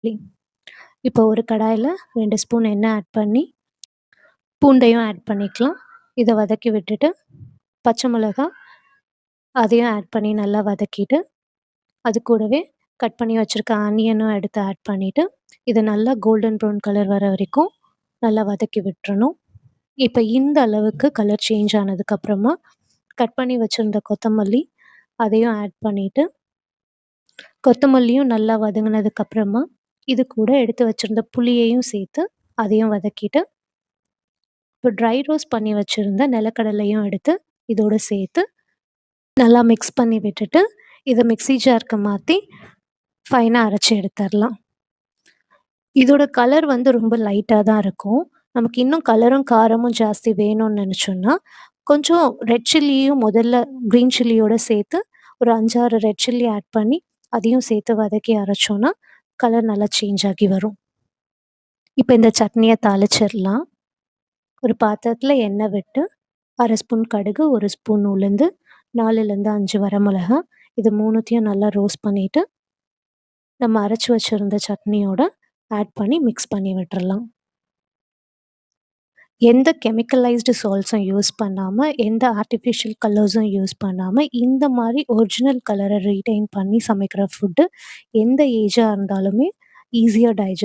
இட்லி. இப்போ ஒரு கடாயில 2 ஸ்பூன் எண்ணெய் ஆட் பண்ணி, பூண்டையும் ஆட் பண்ணிக்கலாம். இத வதக்கி விட்டுட்டு, பச்சை மிளகா அதையும் ஆட் பண்ணி நல்லா வதக்கிட்டு, அது கூடவே கட் பண்ணி வச்சிருக்க ஆனியனும் எடுத்து ஆட் பண்ணிட்டு, இத நல்லா கோல்டன் ப்ரவுன் கலர் வர வரைக்கும் நல்லா வதக்கி விட்டுறணும். இப்ப இந்த அளவுக்கு கலர் சேஞ்ச் ஆனதுக்கப்புறமா, கட் பண்ணி வச்சிருந்த கொத்தமல்லி அதையும் ஆட் பண்ணிட்டு, கொத்தமல்லியும் நல்லா வதங்குனதுக்கப்புறமா, இது கூட எடுத்து வச்சிருந்த புளியையும் சேர்த்து அதையும் வதக்கிட்டு, இப்போ ட்ரை ரோஸ்ட் பண்ணி வச்சிருந்த நிலக்கடலையும் எடுத்து இதோட சேர்த்து நல்லா மிக்ஸ் பண்ணி விட்டுட்டு, இத மிக்ஸி ஜார்க்கு மாத்தி ஃபைனா அரைச்சு எடுத்துரலாம். இதோட கலர் வந்து ரொம்ப லைட்டா தான் இருக்கும். நமக்கு இன்னும் கலரும், காரமும் ஜாஸ்தி வேணும்னு நெனச்சோம்னா, கொஞ்சம் ரெட் சில்லியும் முதல்ல கிரீன் சில்லியோட சேர்த்து ஒரு 5, 6 ரெட் சில்லி ஆட் பண்ணி, அதையும் சேர்த்து வதக்கி அரைச்சோம்னா, கலர் நல்லா சேஞ்ச் ஆகி வரும். இப்ப இந்த சட்னிய தாளிச்சிரலாம். ஒரு பாத்திரத்துல எண்ணெய் விட்டு, 1/2 ஸ்பூன் கடுகு, 1 ஸ்பூன் உளுந்து, 4லேருந்து 5 வரமிளகா, இது 3த்தையும் நல்லா ரோஸ்ட் பண்ணிட்டு, நம்ம அரைச்சு வச்சிருந்த சட்னியோட ஆட் பண்ணி மிக்ஸ் பண்ணி விட்டுறலாம். எந்த கெமிக்கலைஸ்டு சால்ட்ஸும் யூஸ் பண்ணாம, எந்த ஆர்ட்டிஃபிஷியல் கலர்ஸும் யூஸ் பண்ணாம, இந்த மாரி ஒரிஜினல் கலர ரீட்டெயின் பண்ணி சமைக்கிற ஃபுட்டு எந்த ஏஜா இருந்தாலுமே ஈஸியா டைஜஸ்ட்